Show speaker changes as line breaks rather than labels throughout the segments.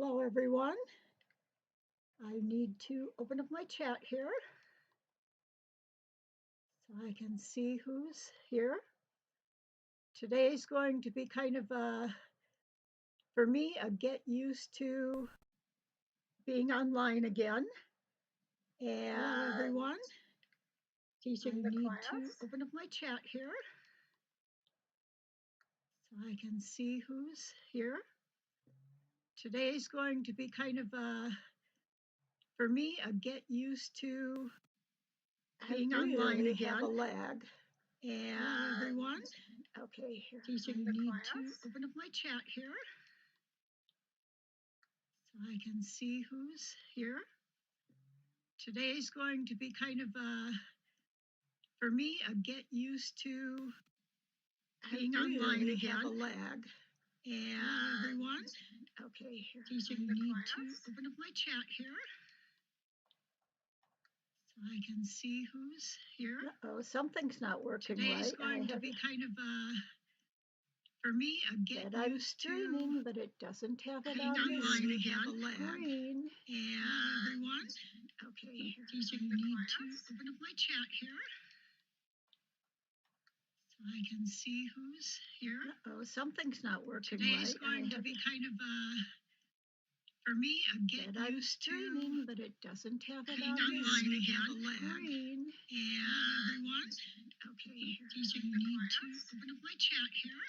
Hello, everyone. I need to open up my chat here so I can see who's here. Today's going to be kind of for me, a get used to being online again. And hello, everyone.
Teaching
I
the
need
class.
to open up my chat here so I can see who's here. Today's going to be kind of for me, a get used to being online again. Have a lag. And hello, everyone. Okay, here.
Teaching
I
the
need
class.
to open up my chat here so I can see who's here. Today's going to be kind of for me, a get used to being online again. Have a lag. And hello, everyone. Okay, here.
Teaching
I
the
need
class.
to open up my chat here so I can see who's here. Oh, something's not working. Today's going to be kind of for me, a get used to streaming, but it doesn't have it on
online
the
again.
screen. And hello, everyone. Okay, here.
Teaching
I
the
need
class.
to open up my chat here so I can see who's here. Oh, something's not working. Today's going to be kind of for me, a get used to streaming, but it doesn't have it on
online
the
again.
screen. And hello, everyone. Okay, here.
Teaching
I
the
need
class.
to open up my chat here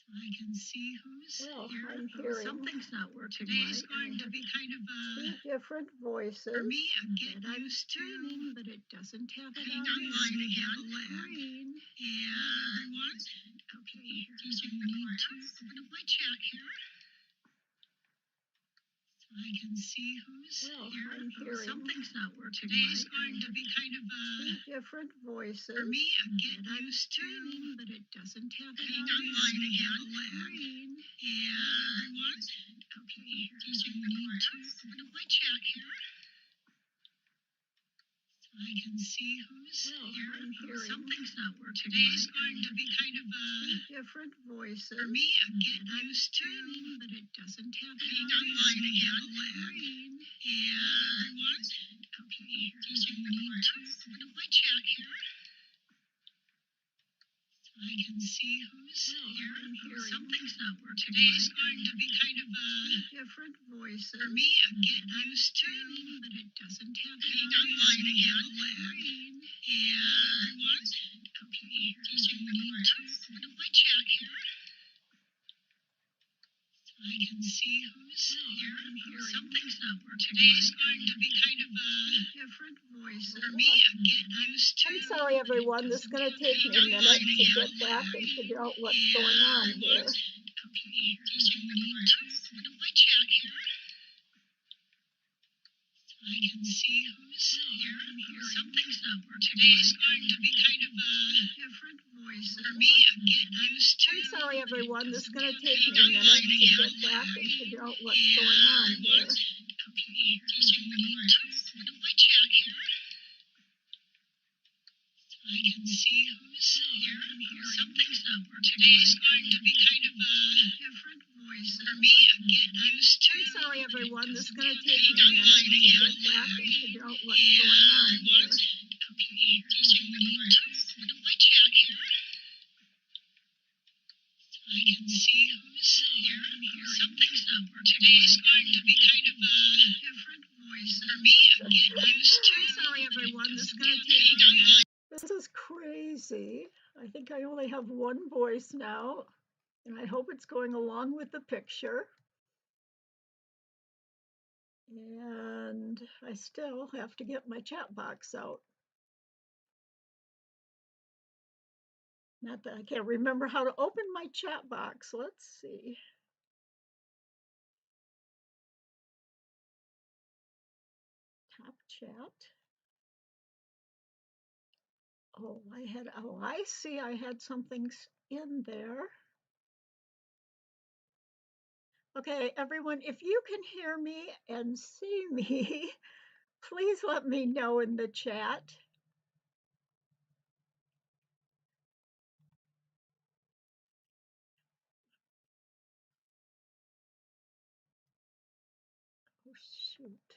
so I can see who's here. I'm hearing something's not working. Today's going to be kind of two different voices. For me, a get used to streaming, but it doesn't have it on
online
the
again.
screen. And hello, everyone. Okay, here.
Teaching
I
the
need
class.
to open up my chat here so I can see who's here. I'm hearing something's not working. Today's going to be kind of two different voices. For me, a get used to streaming, but it doesn't have it on
online
the
again.
screen. And hello, everyone. Okay, here.
Teaching
I
the
need to
class.
open up my chat here so I can see who's here. I'm hearing something's not working. Today's going to be kind of two different voices. For me, a get used to streaming, but it doesn't have it on
online
the
again.
screen. And hello, everyone. Okay, here.
Teaching
I
the
need to
class.
open up my chat here so I can see who's here. I'm hearing something's not working. Today's going to be kind of two different voices. For me, a get used to streaming, but it doesn't have it on
online again.
the screen. And hello, everyone. Okay, here.
Teaching
I
the
need to
class.
open up my chat here so I can see who's here. I'm hearing something's not working. Today's going to be kind of two different voices. For me, a get used to. I'm sorry, everyone. This is going to take me a minute to get back and figure out what's going on here. Okay, here.
Teaching
I
the
need
class.
to open up my chat here so I can see who's here. I'm hearing something's not working. Today's going to be kind of different voices. For me, a get used to. I'm sorry, everyone. This is going to take me a minute to get back and figure out what's going on here. Okay, here.
Teaching the
I need
class.
to open up my chat here so I can see who's here. I'm hearing something's not working. Today's going to be kind of different voices. For me, a get used to. I'm sorry, everyone. This is going to take me a minute to get back and figure out what's going on here. Okay, here.
Teaching the
I need
class.
to open up my chat here so I can see who's here. I'm hearing something's not working. Today's going to be kind of different voices. For me, a get used to. I'm sorry, everyone. This is going to take me a minute. This is crazy. I think I only have one voice now, and I hope it's going along with the picture. And I still have to get my chat box out. Not that I can't remember how to open my chat box. Let's see. Top chat. Oh, I see I had something in there. Okay, everyone, if you can hear me and see me, please let me know in the chat.
shoot.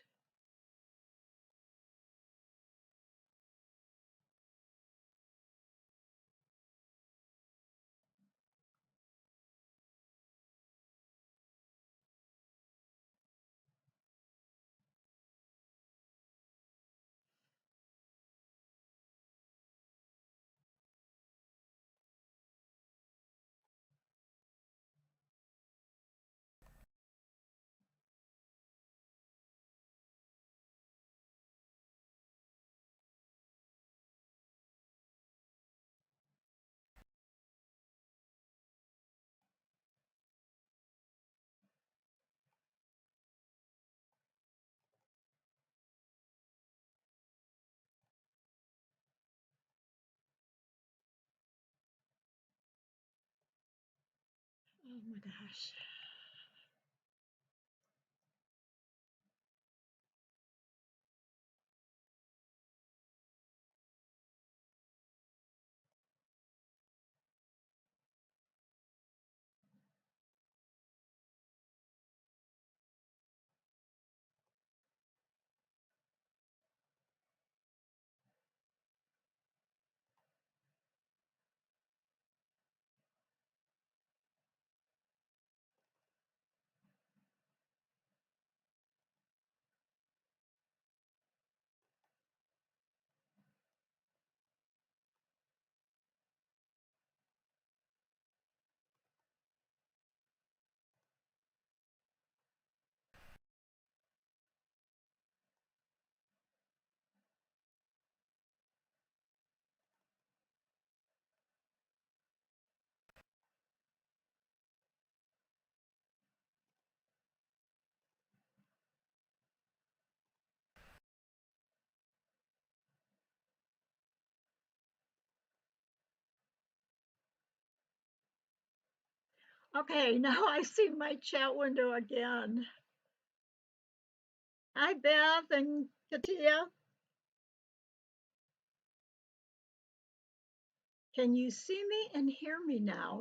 Oh my gosh. Okay, now I see my chat window again. Hi, Beth and Katia. Can you see me and hear me now?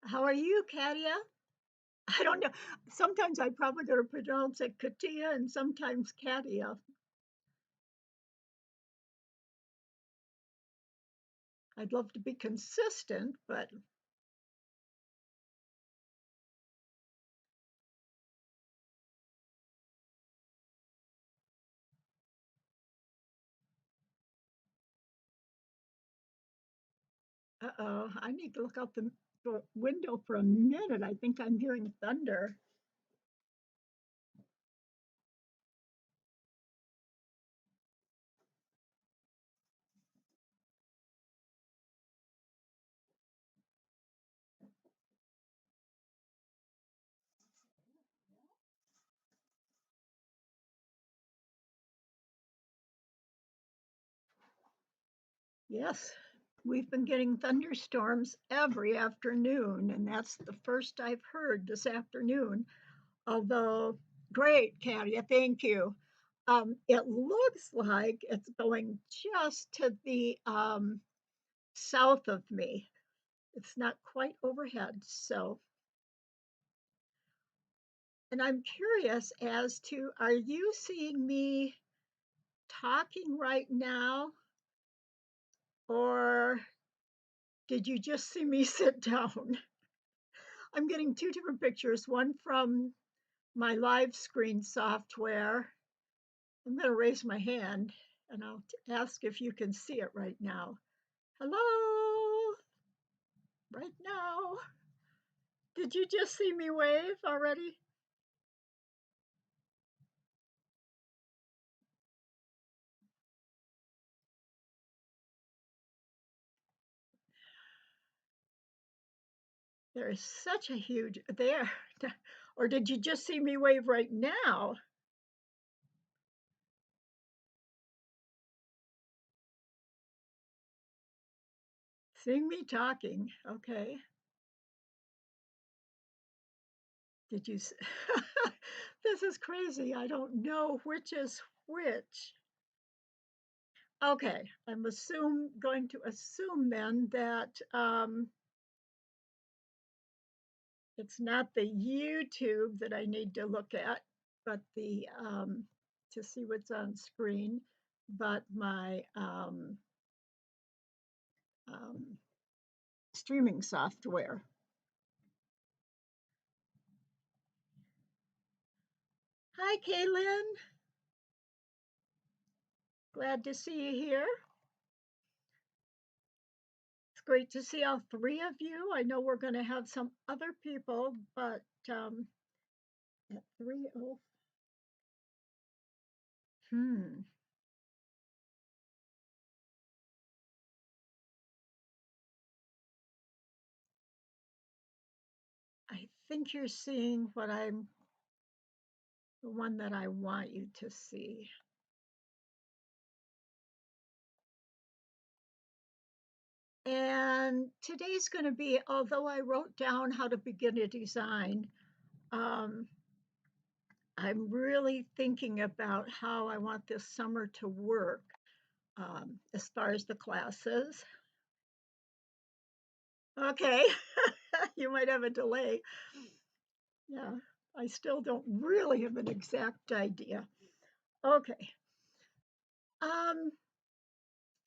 How are you, Katia? I don't know. Sometimes I probably going to pronounce it Katia and sometimes Katia. I'd love to be consistent, but uh-oh, I need to look out the window for a minute. I think I'm hearing thunder. Yes, we've been getting thunderstorms every afternoon, and that's the first I've heard this afternoon. Although, great, Katia, thank you. It looks like it's going just to the south of me. It's not quite overhead. So, and I'm curious as to are you seeing me talking right now, or did you just see me sit down? I'm getting two different pictures, one from my live screen software. I'm going to raise my hand and I'll ask if you can see it right now. Hello, right now. Did you just see me wave already? There's such a huge there. Or did you just see me wave right now? Seeing me talking. Okay. Did you? This is crazy. I don't know which is which. Okay, I'm going to assume then that it's not the YouTube that I need to look at, but the to see what's on screen, but my um, streaming software. Hi, Kaylin. Glad to see you here. It's great to see all three of you. I know we're going to have some other people, but at 3:00, hmm, I think you're seeing the one that I want you to see. And today's going to be, although I wrote down how to begin a design, um, I'm really thinking about how I want this summer to work as far as the classes. Okay, you might have a delay. Yeah, I still don't really have an exact idea. Okay. Um,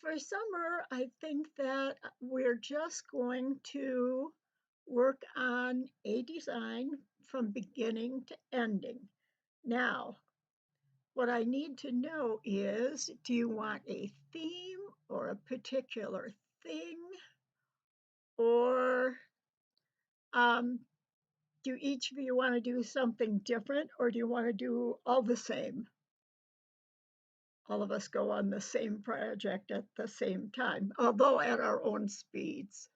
for summer, I think that we're just going to work on a design from beginning to ending. Now, what I need to know is, do you want a theme or a particular thing? Or do each of you want to do something different, or do you want to do all the same? All of us go on the same project at the same time, although at our own speeds.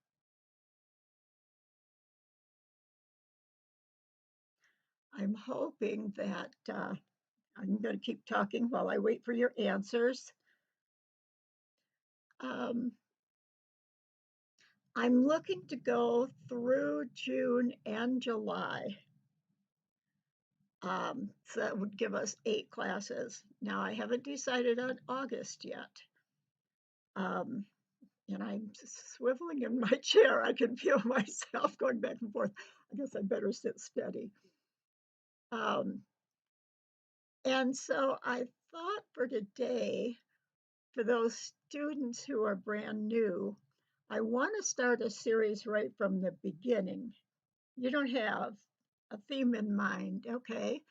I'm hoping that I'm going to keep talking while I wait for your answers. Um, I'm looking to go through June and July. So that would give us 8 classes. Now, I haven't decided on August yet. Um, and I'm swiveling in my chair. I can feel myself going back and forth. I guess I better sit steady. Um, and so I thought for today, for those students who are brand new, I want to start a series right from the beginning. You don't have a theme in mind, okay?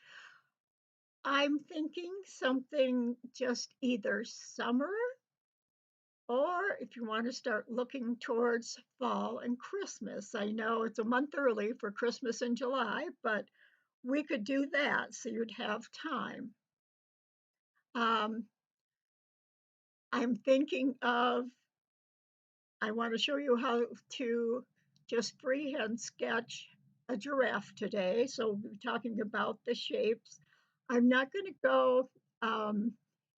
I'm thinking something just either summer, or if you want to start looking towards fall and Christmas. I know it's a month early for Christmas in July, but we could do that so you'd have time. Um, I'm thinking of, I want to show you how to just freehand sketch a giraffe today. So we'll be talking about the shapes. I'm not going to go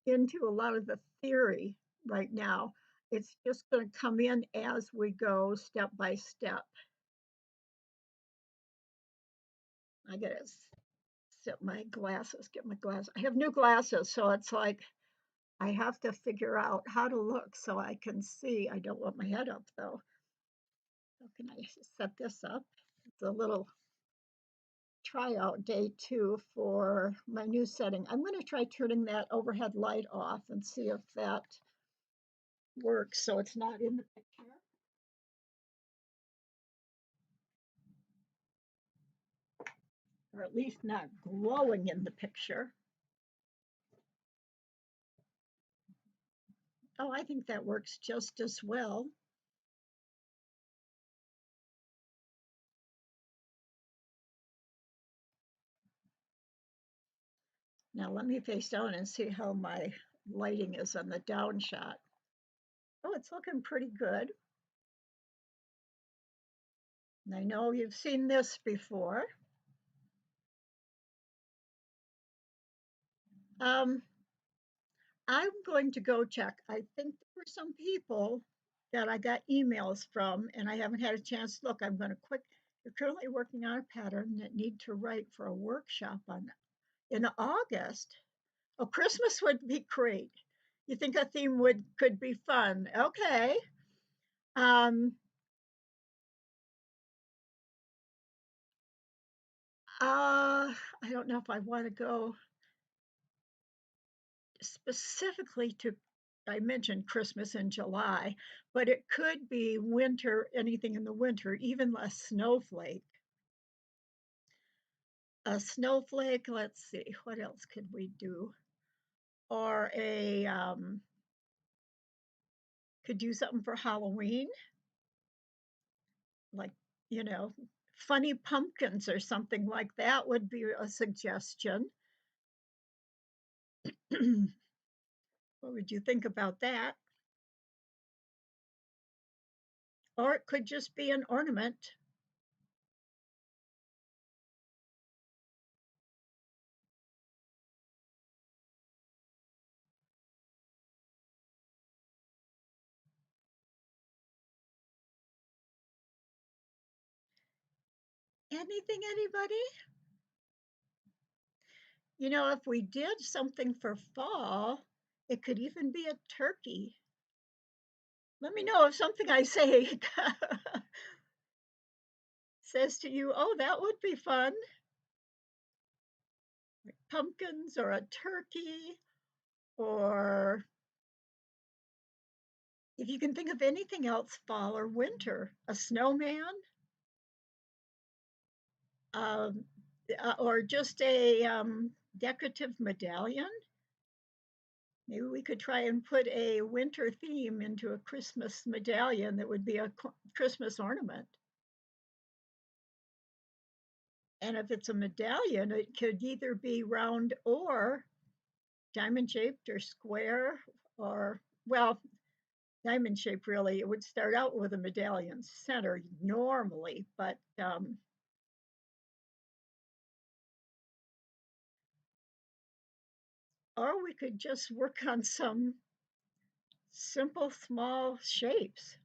into a lot of the theory right now. It's just going to come in as we go step by step. I gotta get my glasses. I have new glasses, so it's like I have to figure out how to look so I can see. I don't want my head up though. How can I set this up? It's a little tryout day two for my new setting. I'm going to try turning that overhead light off and see if that works so it's not in the picture. Or at least not glowing in the picture. Oh, I think that works just as well. Now let me face down and see how my lighting is on the down shot. Oh, it's looking pretty good. I know you've seen this before. Um, I'm going to go check. I think there were some people that I got emails from, and I haven't had a chance to look. I'm going to quick. You're currently working on a pattern that need to write for a workshop on in August. Oh, Christmas would be great. You think a theme would could be fun? Okay. Um, I don't know if I want to go specifically to. I mentioned Christmas in July, but it could be winter, anything in the winter, even less snowflake. A snowflake, let's see, what else could we do? Or could do something for Halloween, like, you know, funny pumpkins or something like that would be a suggestion. What would you think about that? Or it could just be an ornament. Anything, anybody? You know, if we did something for fall, it could even be a turkey. Let me know if something I say says to you, oh, that would be fun. Like pumpkins or a turkey, or if you can think of anything else, fall or winter, a snowman, um, or just a decorative medallion. Maybe we could try and put a winter theme into a Christmas medallion that would be a Christmas ornament. And if it's a medallion, it could either be round or diamond shaped or square or, well, diamond shape really. It would start out with a medallion center normally, but or we could just work on some simple small shapes.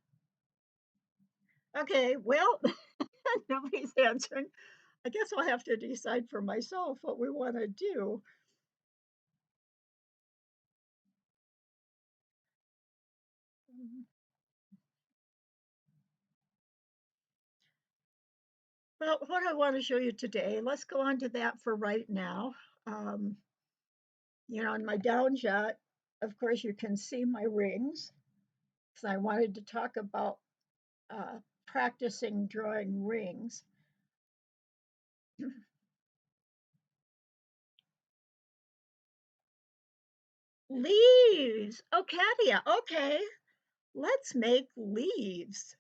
Okay, well, nobody's answering. I guess I'll have to decide for myself what we want to do. Well, what I want to show you today, let's go on to that for right now. Um, in my down shot, of course, you can see my rings. So I wanted to talk about uh, practicing drawing rings. Leaves. Oh, Katia. Okay, let's make leaves.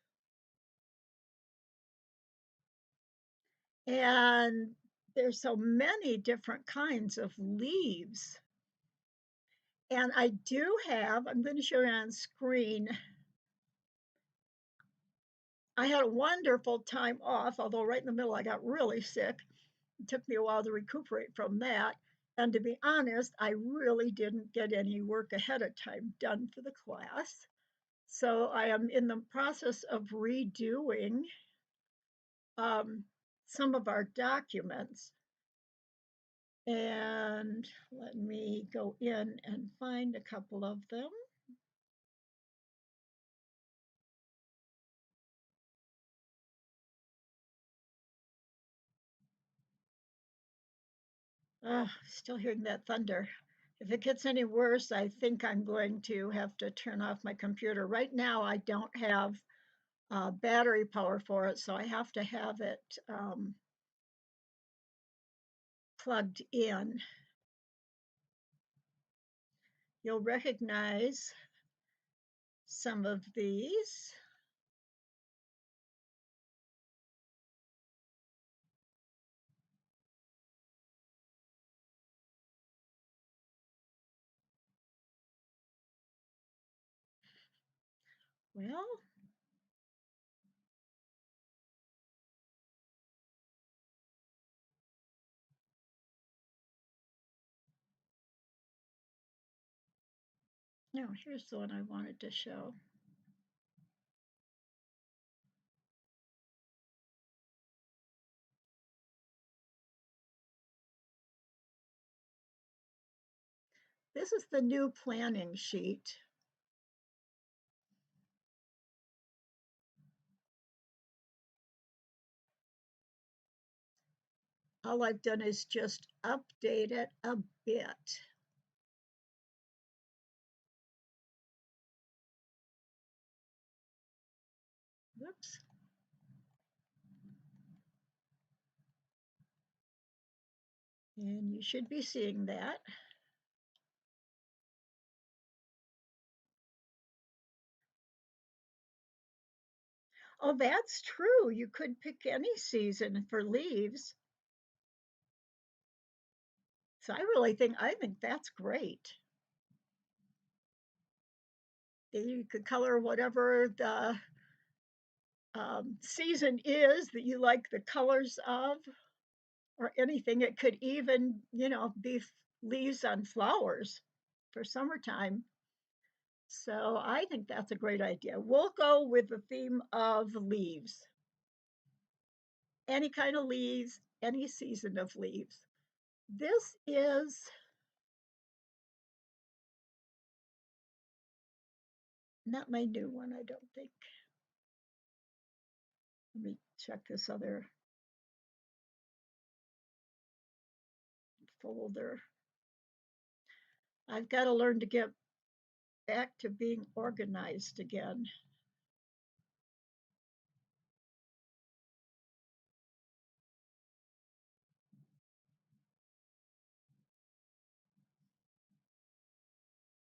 And there's so many different kinds of leaves. And I do have, I'm going to show you on screen. I had a wonderful time off, although right in the middle I got really sick. It took me a while to recuperate from that. And to be honest, I really didn't get any work ahead of time done for the class. So I am in the process of redoing um, some of our documents. And let me go in and find a couple of them. Still hearing that thunder. If it gets any worse, I think I'm going to have to turn off my computer. Right now, I don't have battery power for it, so I have to have it plugged in. You'll recognize some of these. Well, Now, here's the one I wanted to show. This is the new planning sheet. All I've done is just update it a bit. Whoops. And you should be seeing that. Oh, that's true. You could pick any season for leaves. So I think that's great. You could color whatever the season is that you like the colors of, or anything. It could even, be leaves on flowers for summertime. So I think that's a great idea. We'll go with the theme of leaves. Any kind of leaves, any season of leaves. This is not my new one, I don't think. Let me check this other folder. I've got to learn to get back to being organized again.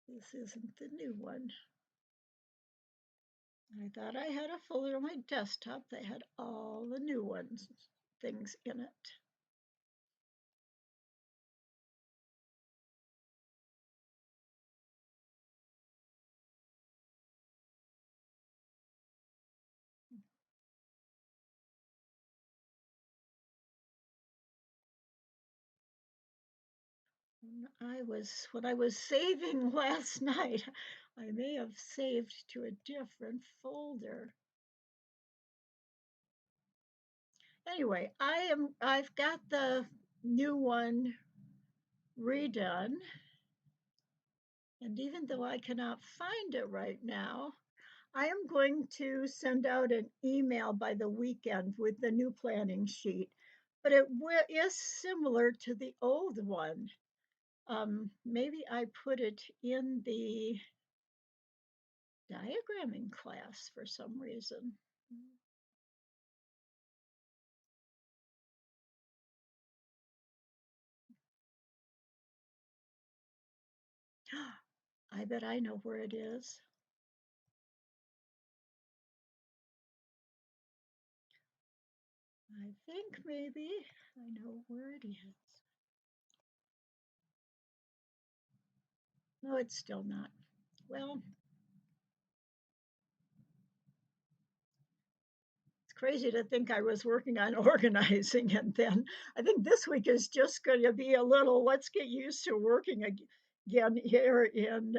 This isn't the new one. I thought I had a folder on my desktop that had all the new ones, things in it. When I was saving last night, I may have saved to a different folder. Anyway, I've got the new one redone. And even though I cannot find it right now, I am going to send out an email by the weekend with the new planning sheet, but it is similar to the old one. Maybe I put it in the diagramming class for some reason. I bet I know where it is. I think maybe I know where it is. No, it's still not. Well, it's crazy to think I was working on organizing, and then I think this week is just going to be a little, let's get used to working again here in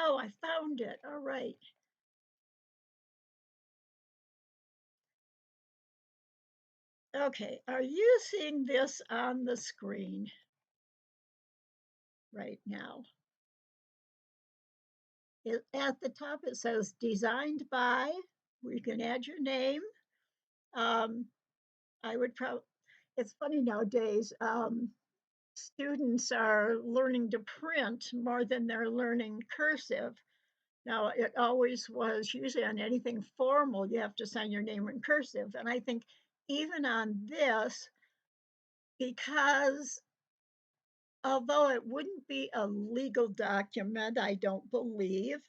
oh, I found it. All right. Okay, are you seeing this on the screen right now? At the top, it says designed by, where you can add your name. Um, I would probably, it's funny nowadays, students are learning to print more than they're learning cursive. Now, it always was usually on anything formal, you have to sign your name in cursive. And I think even on this, because although it wouldn't be a legal document, I don't believe,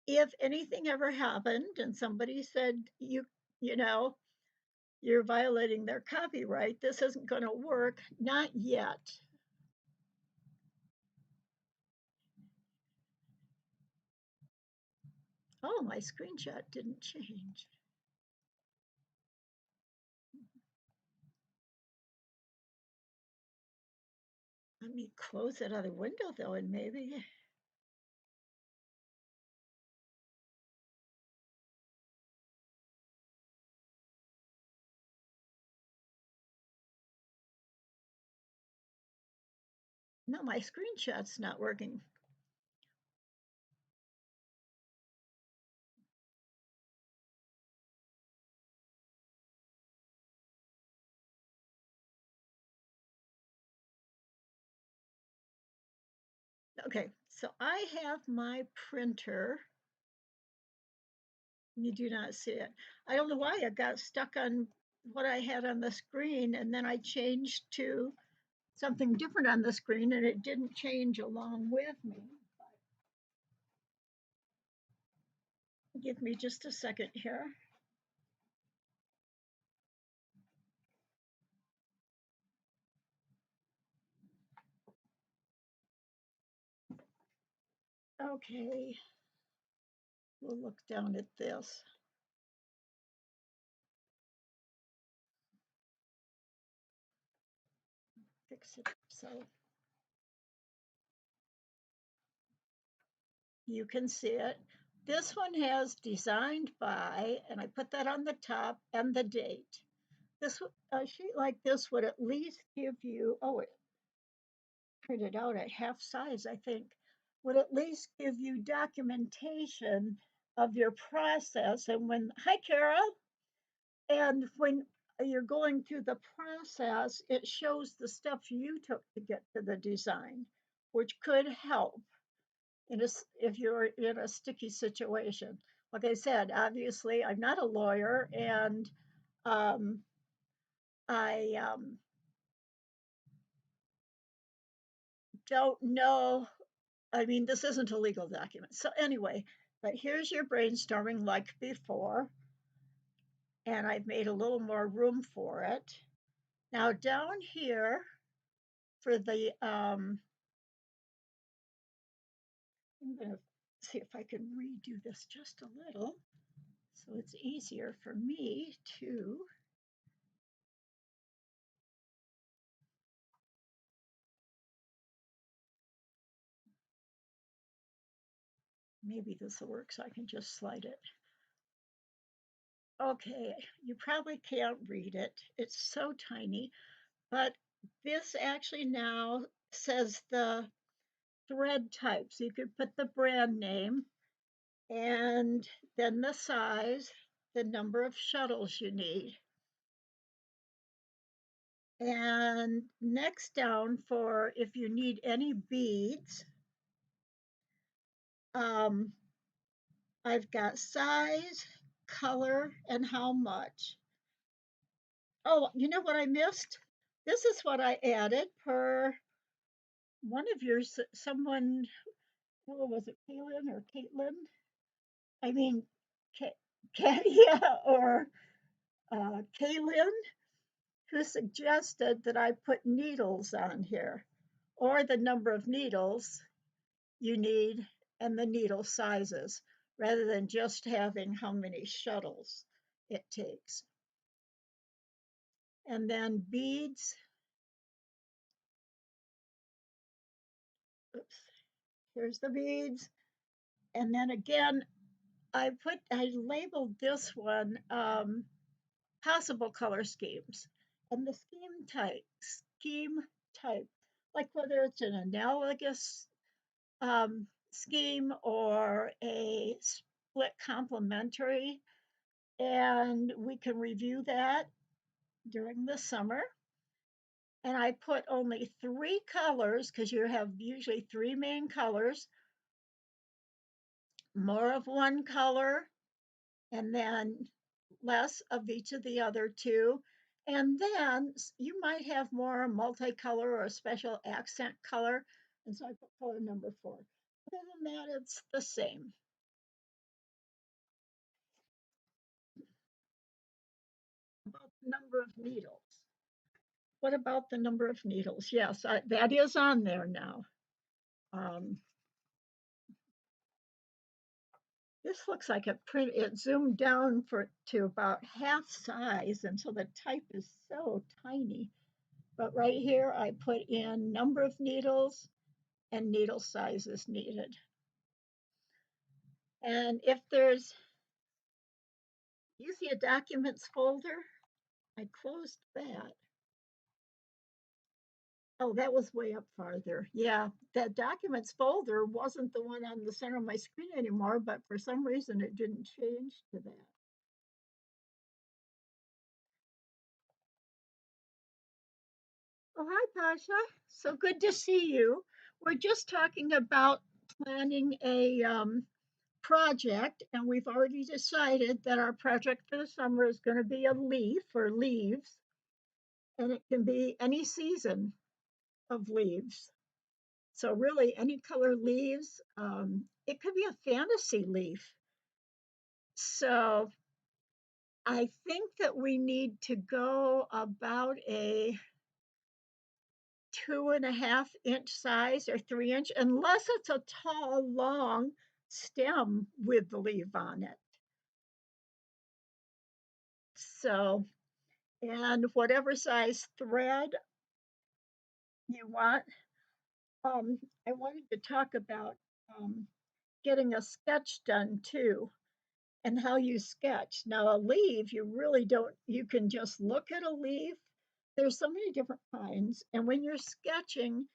if anything ever happened and somebody said, you know, you're violating their copyright, this isn't going to work, not yet. Oh, my screenshot didn't change. Let me close that other window though, and maybe. No, my screenshot's not working. Okay, so I have my printer. You do not see it. I don't know why it got stuck on what I had on the screen, and then I changed to something different on the screen, and it didn't change along with me. Give me just a second here. Okay, we'll look down at this. Fix it so you can see it. This one has designed by, and I put that on the top, and the date. This a sheet like this would at least give you, oh, it printed out at half size, I think, would at least give you documentation of your process. And when, hi, Carol, and when you're going through the process, it shows the steps you took to get to the design, which could help if you're in a sticky situation. Like I said, obviously, I'm not a lawyer, and um, I don't know. I mean, this isn't a legal document. So, anyway, but here's your brainstorming like before, and I've made a little more room for it. Now, down here for the, I'm going to see if I can redo this just a little so it's easier for me to. Maybe this will work so I can just slide it. Okay, you probably can't read it. It's so tiny, but this actually now says the thread type. So you could put the brand name and then the size, the number of shuttles you need. And next down for if you need any beads, um, I've got size, color, and how much. Oh, you know what I missed? This is what I added per one of yours, someone, what was it, Kaylin or Caitlin? I mean, Katia or Kaylin, who suggested that I put needles on here, or the number of needles you need and the needle sizes, rather than just having how many shuttles it takes. And then beads, oops, here's the beads. And then again, I labeled this one possible color schemes. And the scheme type, like whether it's an analogous scheme or a split complementary. And we can review that during the summer. And I put only 3 colors because you have usually 3 main colors, more of one color, and then less of each of the other two. And then you might have more multicolor or a special accent color. And so I put color number 4. Other than that, it's the same. About the number of needles. What about the number of needles? Yes, that is on there now. Um, This looks like it zoomed down to about half size, and so the type is so tiny. But right here, I put in number of needles and needle sizes needed. And if there's, you see a documents folder, I closed that. Oh, that was way up farther. Yeah, that documents folder wasn't the one on the center of my screen anymore, but for some reason it didn't change to that. Oh, hi, Pasha. So good to see you. We're just talking about planning a project, and we've already decided that our project for the summer is going to be a leaf or leaves, and it can be any season of leaves. So, really, any color leaves. It could be a fantasy leaf. So, I think that we need to go about a 2.5 inch size or 3 inch, unless it's a tall, long stem with the leaf on it. So, and whatever size thread you want. I wanted to talk about um, getting a sketch done too, and how you sketch. Now, a leaf, you really don't, you can just look at a leaf. There's so many different kinds. And when you're sketching,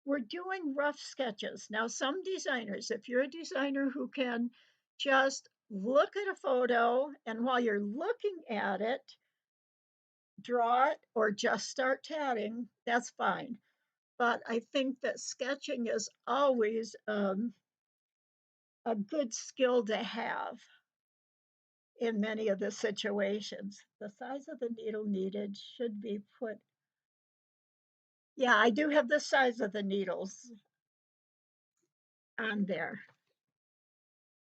we're doing rough sketches. Now, some designers, if you're a designer who can just look at a photo and while you're looking at it, draw it or just start tatting, that's fine. But I think that sketching is always a good skill to have in many of the situations. The size of the needle needed should be put. Yeah, I do have the size of the needles on there.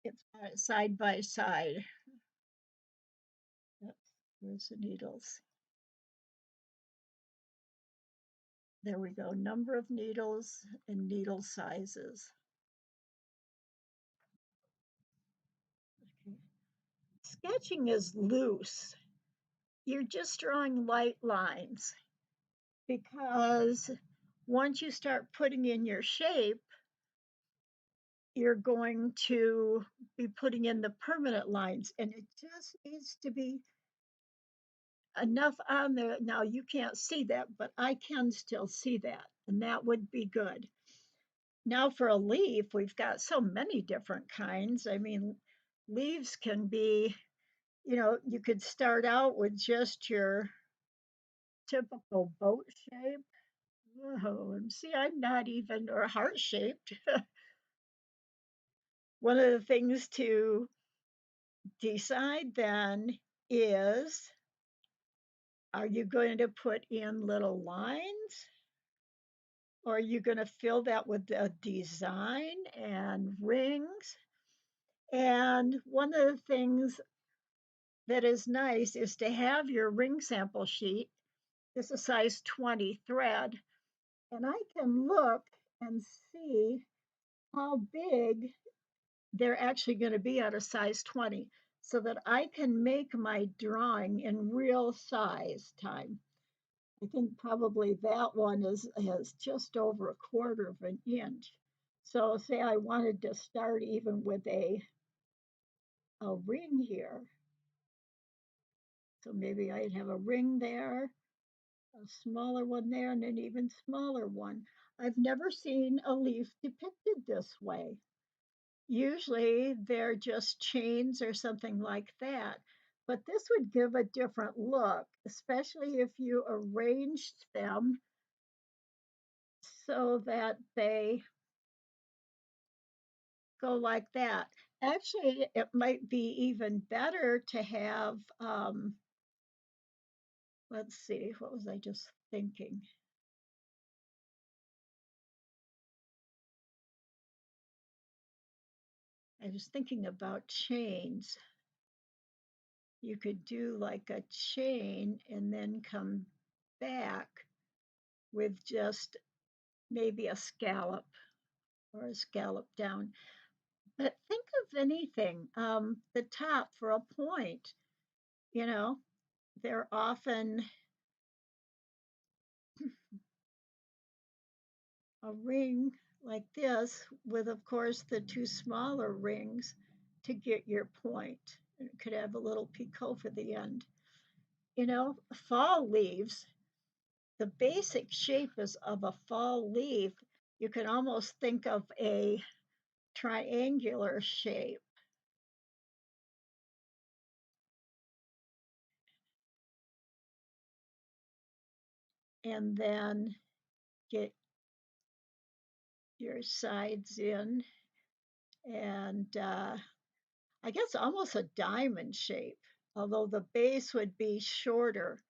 It's side by side. Yep, where's the needles? There we go. Number of needles and needle sizes. Okay. Sketching is loose. You're just drawing light lines because once you start putting in your shape, you're going to be putting in the permanent lines, and it just needs to be enough on there. Now you can't see that, but I can still see that, and that would be good. Now for a leaf, we've got so many different kinds. I mean, leaves can be, you could start out with just your typical boat shape. Oh, and see, I'm not even, or heart shaped. One of the things to decide then is, are you going to put in little lines? Or are you going to fill that with a design and rings? And one of the things that is nice is to have your ring sample sheet. This is size 20 thread. And I can look and see how big they're actually going to be at a size 20 so that I can make my drawing in real size time. I think probably that one has just over 1/4 of an inch. So say I wanted to start even with a ring here. So maybe I'd have a ring there, a smaller one there, and an even smaller one. I've never seen a leaf depicted this way. Usually they're just chains or something like that. But this would give a different look, especially if you arranged them so that they go like that. Actually, it might be even better to have, let's see, what was I just thinking? I was thinking about chains. You could do like a chain and then come back with just maybe a scallop or a scallop down. But think of anything, the top for a point, you know, they're often a ring like this with, of course, the two smaller rings to get your point. It could have a little picot for the end. Fall leaves, the basic shape is of a fall leaf. You can almost think of a triangular shape. And then get your sides in, and I guess almost a diamond shape, although the base would be shorter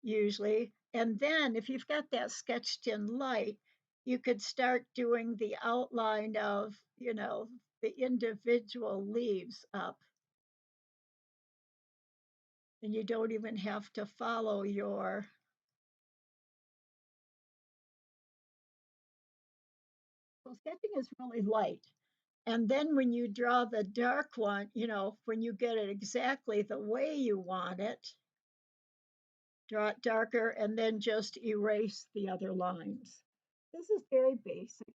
usually. And then if you've got that sketched in light, you could start doing the outline of, the individual leaves up. And you don't even have to follow your so sketching is really light. And then when you draw the dark one, when you get it exactly the way you want it, draw it darker and then just erase the other lines. This is very basic.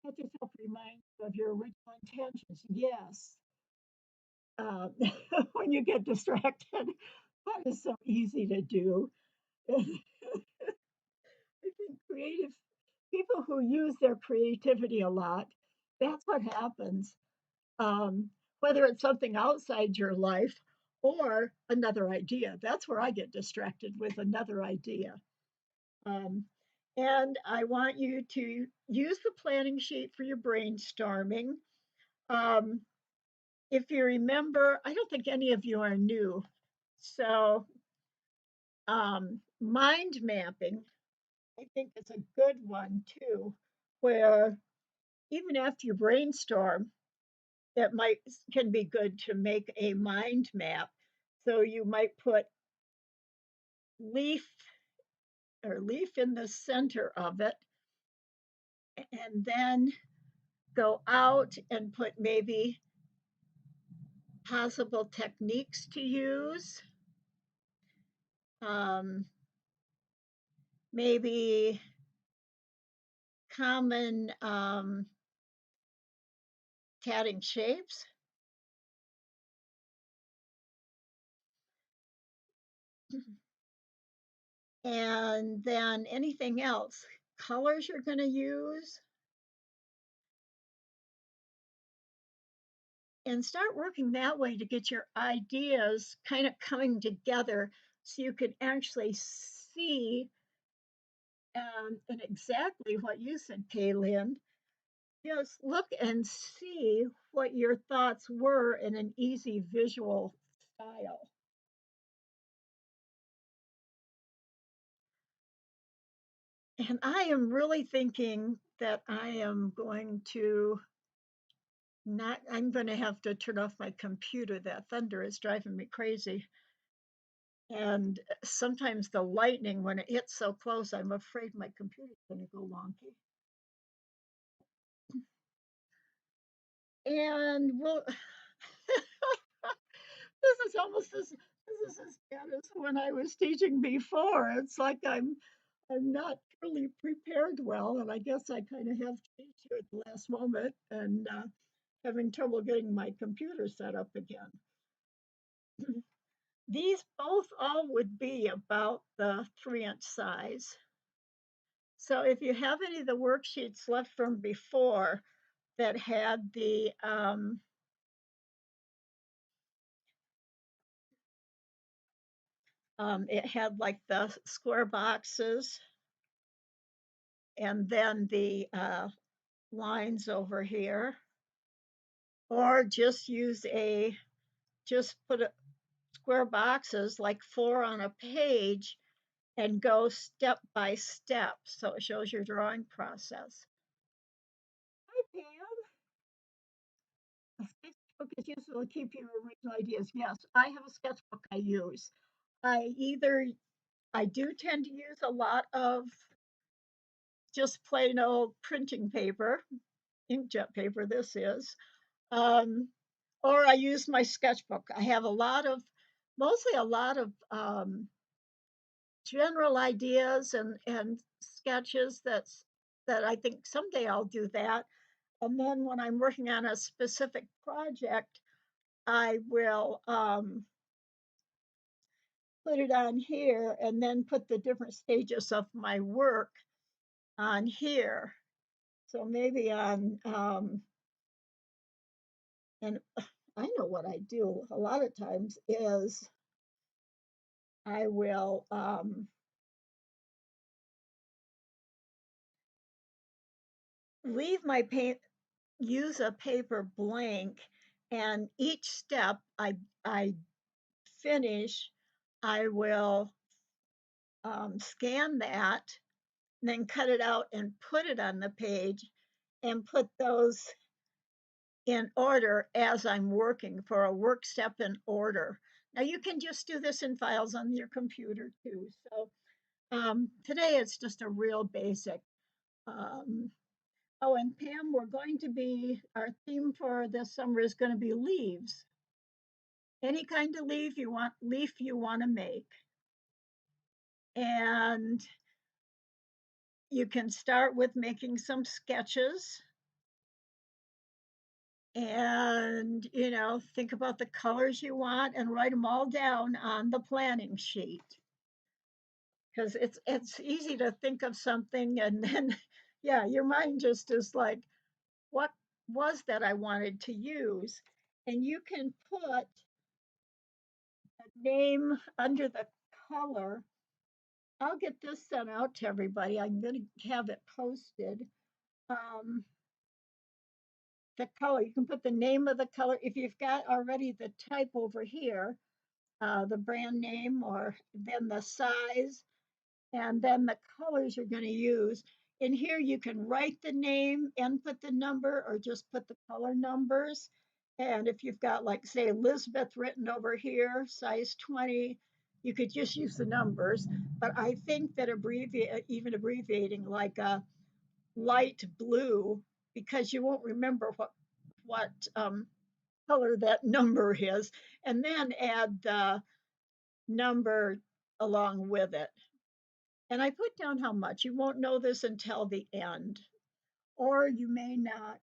Let yourself remind you of your original intentions. Yes. Uh, when you get distracted, that is so easy to do. I think creative people who use their creativity a lot, that's what happens. Whether it's something outside your life or another idea. That's where I get distracted with another idea. Um, and I want you to use the planning sheet for your brainstorming. Um, if you remember, I don't think any of you are new. So, mind mapping, I think it's a good one too, where even after you brainstorm, it might can be good to make a mind map. So you might put leaf leaf in the center of it, and then go out and put maybe possible techniques to use, um, maybe common tatting shapes, and then anything else, colors you're going to use, and start working that way to get your ideas kind of coming together so you can actually see and exactly what you said, Kaylin. Just look and see what your thoughts were in an easy visual style. And I am really thinking that I am going to not, I'm going to have to turn off my computer. That thunder is driving me crazy. And sometimes the lightning, when it hits so close, I'm afraid my computer's going to go wonky. And we'll, this is almost this is as bad as when I was teaching before. It's like I'm not really prepared well, and I guess I kind of have changed here at the last moment and having trouble getting my computer set up again. These both all would be about the 3-inch size. So if you have any of the worksheets left from before that had it had like the square boxes and then the lines over here, or just put square boxes like 4 on a page and go step by step so it shows your drawing process. Hi, Pam. A sketchbook is useful to keep your original ideas. Yes, I have a sketchbook I use. I do tend to use a lot of just plain old printing paper, inkjet paper this is. Um, or I use my sketchbook. I have mostly a lot of general ideas and sketches that I think someday I'll do that. And then when I'm working on a specific project, I will put it on here and then put the different stages of my work on here. So maybe and I know what I do a lot of times is I will leave my paint, use a paper blank, and each step I finish, I will scan that, then cut it out and put it on the page, and put those in order as I'm working for a work step in order. Now you can just do this in files on your computer too. So today it's just a real basic. Um, oh, and Pam, our theme for this summer is going to be leaves. Any kind of leaf you want to make. And you can start with making some sketches and, think about the colors you want and write them all down on the planning sheet. Because it's easy to think of something and then, yeah, your mind just is like, what was that I wanted to use? And you can put a name under the color. I'll get this sent out to everybody. I'm going to have it posted. Um, the color, you can put the name of the color. If you've got already the type over here, the brand name, or then the size, and then the colors you're going to use. In here, you can write the name and put the number, or just put the color numbers. And if you've got, like, say, Elizabeth written over here, size 20, you could just use the numbers. But I think that even abbreviating like a light blue, because you won't remember what color that number is, and then add the number along with it. And I put down how much. You won't know this until the end, or you may not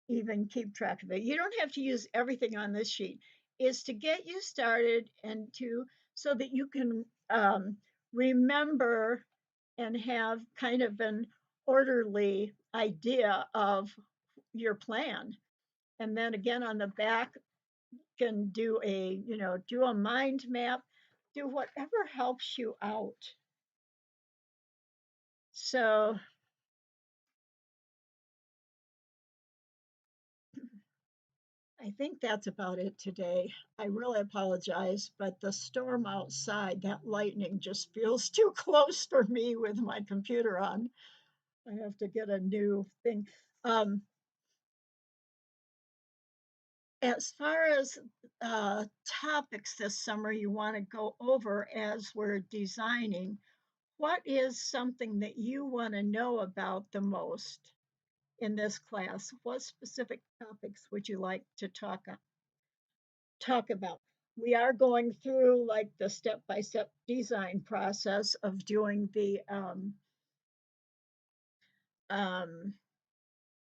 even keep track of it. You don't have to use everything on this sheet. It's to get you started and so that you can remember and have kind of an orderly idea of your plan. And then again on the back, can do a mind map, do whatever helps you out. So I think that's about it today. I really apologize, but the storm outside, that lightning just feels too close for me with my computer on. I have to get a new thing. Um, as far as topics this summer you want to go over as we're designing, what is something that you want to know about the most in this class? What specific topics would you like to talk about? We are going through like the step-by-step design process of doing the um,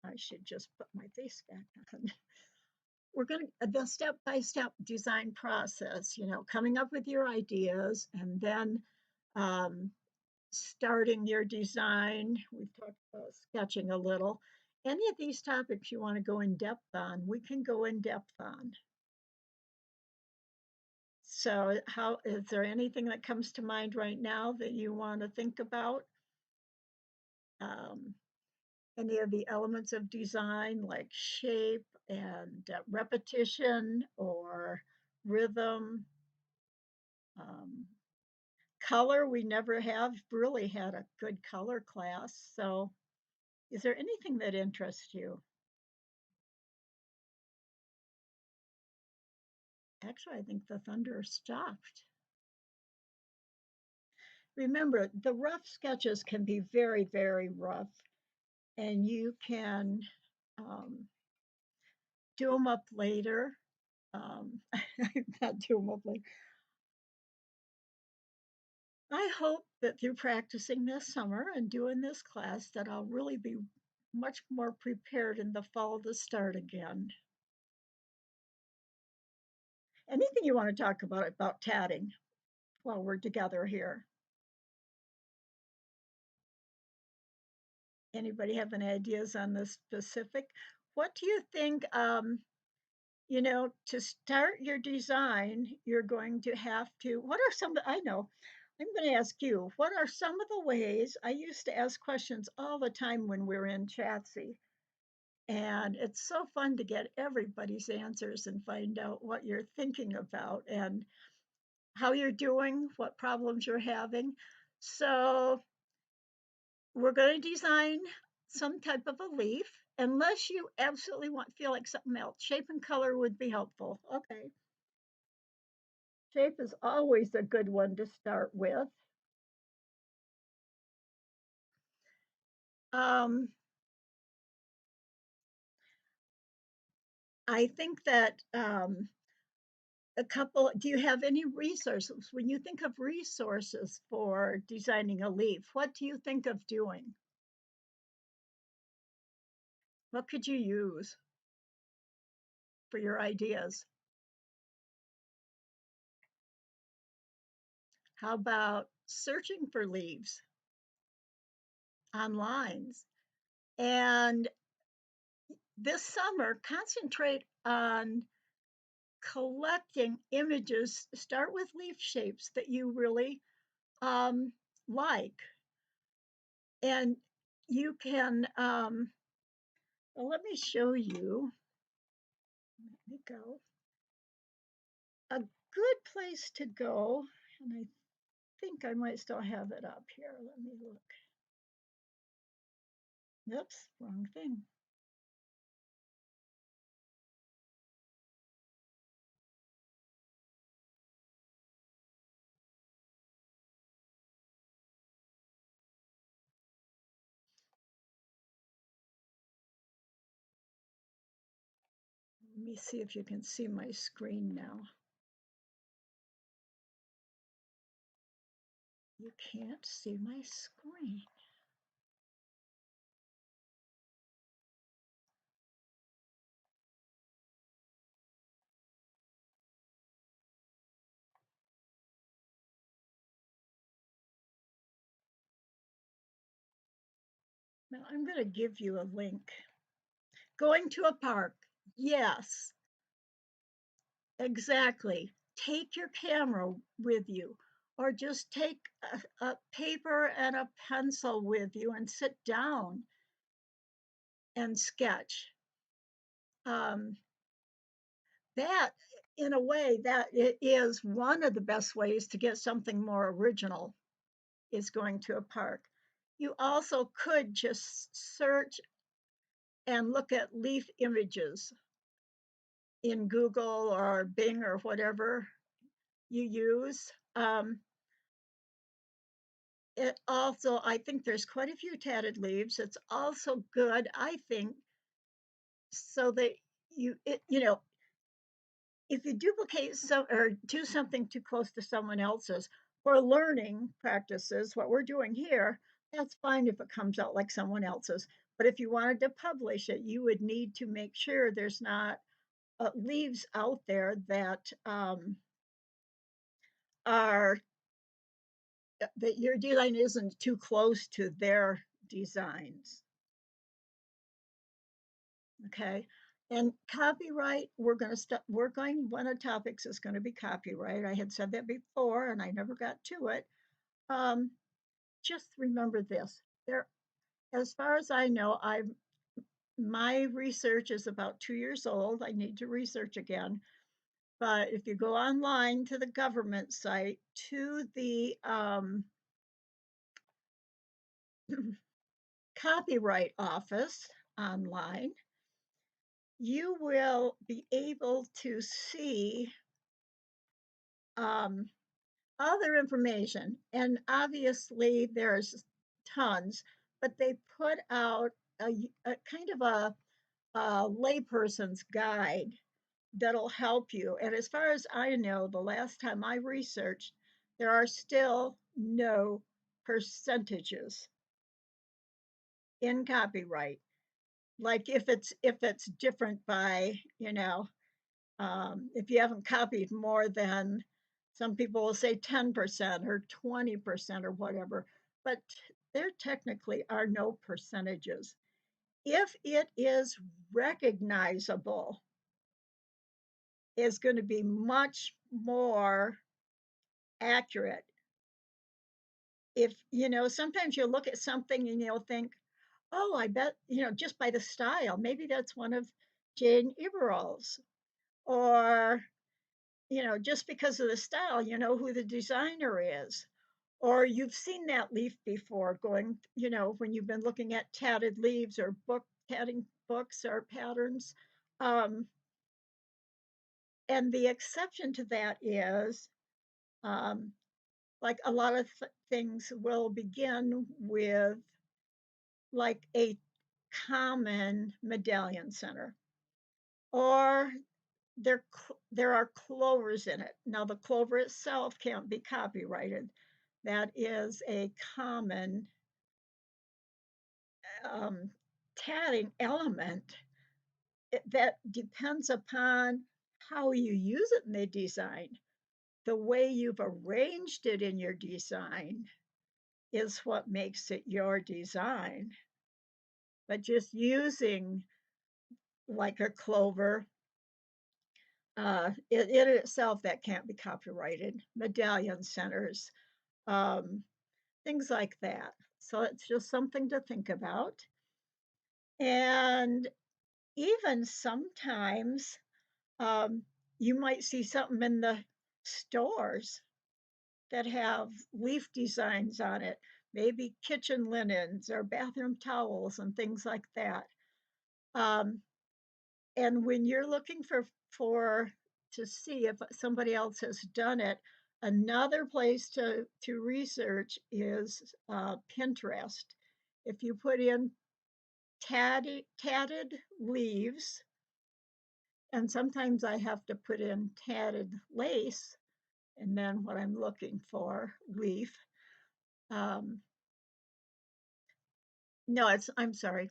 I should just put my face back on. We're going to the step-by-step design process, coming up with your ideas and then um, starting your design. We've talked about sketching a little. Any of these topics you want to go in depth on, we can go in depth on. So, how is there anything that comes to mind right now that you want to think about? Um, any of the elements of design, like shape and repetition or rhythm, um, color? We never have really had a good color class. So, is there anything that interests you? Actually, I think the thunder stopped. Remember, the rough sketches can be very, very rough, and you can um, do them up later. Not do them up later. I hope that through practicing this summer and doing this class that I'll really be much more prepared in the fall to start again. Anything you want to talk about tatting while we're together here? Anybody have any ideas on this specific? What do you think, to start your design, you're going to have to, what are some, I know, I'm going to ask you, what are some of the ways, I used to ask questions all the time when we were in Chatsy, and it's so fun to get everybody's answers and find out what you're thinking about and how you're doing, what problems you're having. So we're going to design some type of a leaf, unless you absolutely feel like something else. Shape and color would be helpful. Okay. Shape is always a good one to start with. Um, I think that do you have any resources? When you think of resources for designing a leaf, what do you think of doing? What could you use for your ideas? How about searching for leaves online? And this summer, concentrate on collecting images. Start with leaf shapes that you really um, like. And you can, well, let me show you. Let me go. A good place to go, and I think I might still have it up here. Let me look. Oops, wrong thing. Let me see if you can see my screen now. You can't see my screen. Now I'm going to give you a link. Going to a park. Yes, exactly. Take your camera with you, or just take a paper and a pencil with you and sit down and sketch. Um, that, in a way, that it is one of the best ways to get something more original is going to a park. You also could just search and look at leaf images in Google or Bing or whatever you use. It also, I think there's quite a few tatted leaves. It's also good, I think, so that if you duplicate some or do something too close to someone else's for learning practices, what we're doing here, that's fine if it comes out like someone else's. But if you wanted to publish it, you would need to make sure there's not leaves out there that are that your design isn't too close to their designs. Okay. And copyright, one of the topics is going to be copyright. I had said that before and I never got to it. Um, just remember this. There, as far as I know, my research is about 2 years old. I need to research again. But if you go online to the government site, to the Copyright Office online, you will be able to see um, other information. And obviously, there's tons, but they put out a kind of a layperson's guide that'll help you. And as far as I know, the last time I researched, there are still no percentages in copyright. Like if it's different by, if you haven't copied more than, some people will say 10% or 20% or whatever, but there technically are no percentages. If it is recognizable, is going to be much more accurate. If, sometimes you'll look at something and you'll think, oh, I bet, just by the style, maybe that's one of Jane Iberol's. Or, just because of the style, you know who the designer is. Or you've seen that leaf before going, when you've been looking at tatted leaves or tatting books or patterns. Um, and the exception to that is, um, like a lot of things will begin with like a common medallion center, or there are clovers in it. Now the clover itself can't be copyrighted. That is a common tatting element that depends upon how you use it in the design. The way you've arranged it in your design is what makes it your design. But just using like a clover, in itself, that can't be copyrighted. Medallion centers, um, things like that. So it's just something to think about. And even sometimes, um, you might see something in the stores that have leaf designs on it, maybe kitchen linens or bathroom towels and things like that. Um, and when you're looking for to see if somebody else has done it, another place to research is Pinterest. If you put in tatted leaves, and sometimes I have to put in tatted lace, and then what I'm looking for, leaf. Um, no, I'm sorry.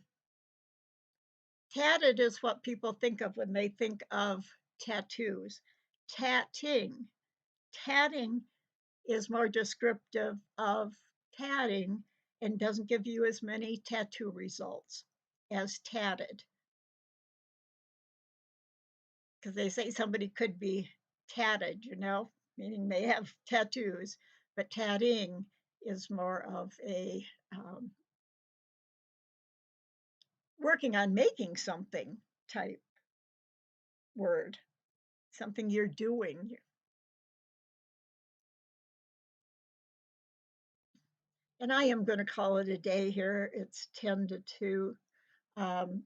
Tatted is what people think of when they think of tattoos. Tatting. Tatting is more descriptive of tatting and doesn't give you as many tattoo results as tatted. Because they say somebody could be tatted, meaning they have tattoos, but tatting is more of a working on making something type word, something you're doing. And I am going to call it a day here. It's 10 to 2.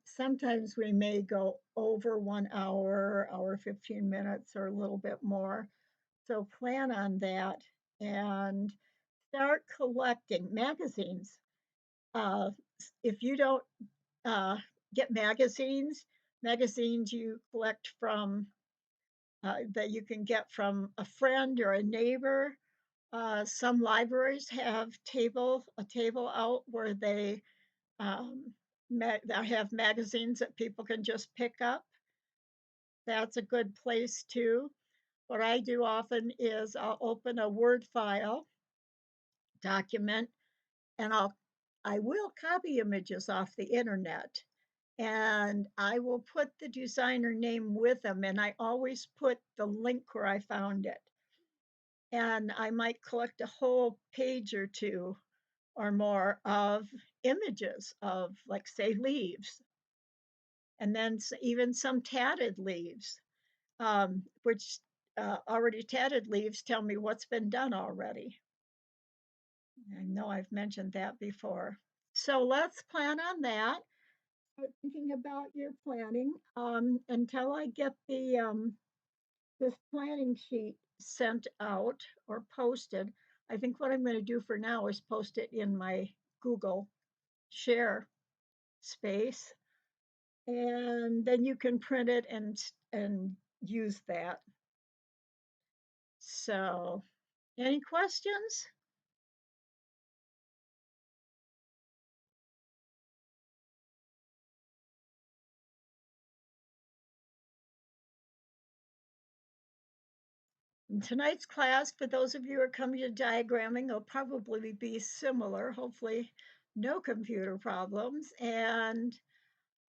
Sometimes we may go over 1 hour, hour 15 minutes, or a little bit more. So plan on that and start collecting magazines. Uh, if you don't get magazines you collect from, that you can get from a friend or a neighbor. Some libraries have a table out where they have magazines that people can just pick up. That's a good place too. What I do often is I'll open a Word file document, and I will copy images off the internet, and I will put the designer name with them, and I always put the link where I found it. And I might collect a whole page or two or more of images of, like, say, leaves, and then even some tatted leaves, which already tatted leaves tell me what's been done already. I know I've mentioned that before. So let's plan on that. Start thinking about your planning, until I get this planning sheet sent out or posted. I think what I'm going to do for now is post it in my Google Share space, and then you can print it and use that. So, any questions? In tonight's class, for those of you who are coming to diagramming, will probably be similar. Hopefully, no computer problems. And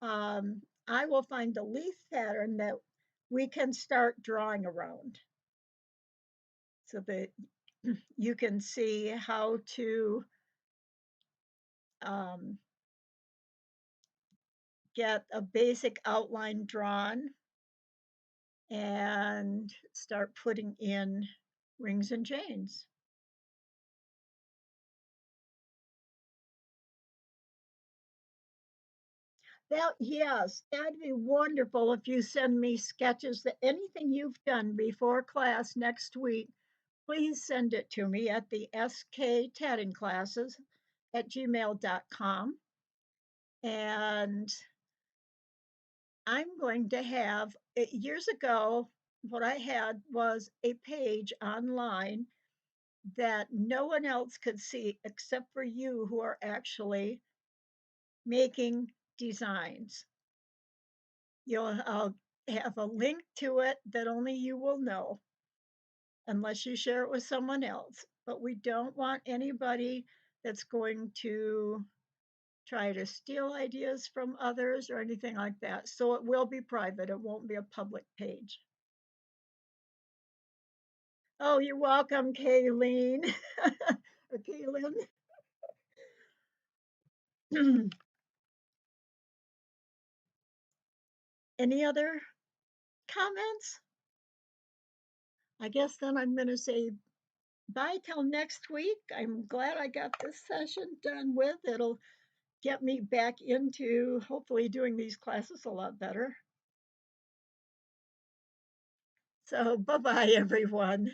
I will find the leaf pattern that we can start drawing around so that you can see how to um, get a basic outline drawn and start putting in rings and chains. That, yes, that'd be wonderful if you send me sketches that anything you've done before class next week, please send it to me at the SK Tatting Classes at gmail.com. And I'm going to have, years ago, what I had was a page online that no one else could see except for you who are actually making designs. I'll have a link to it that only you will know unless you share it with someone else. But we don't want anybody that's going to try to steal ideas from others or anything like that. So it will be private, it won't be a public page. Oh, you're welcome, Kayleen or Kaylin. Any other comments? I guess then I'm going to say bye till next week. I'm glad I got this session done with. It'll get me back into hopefully doing these classes a lot better. So, bye bye, everyone.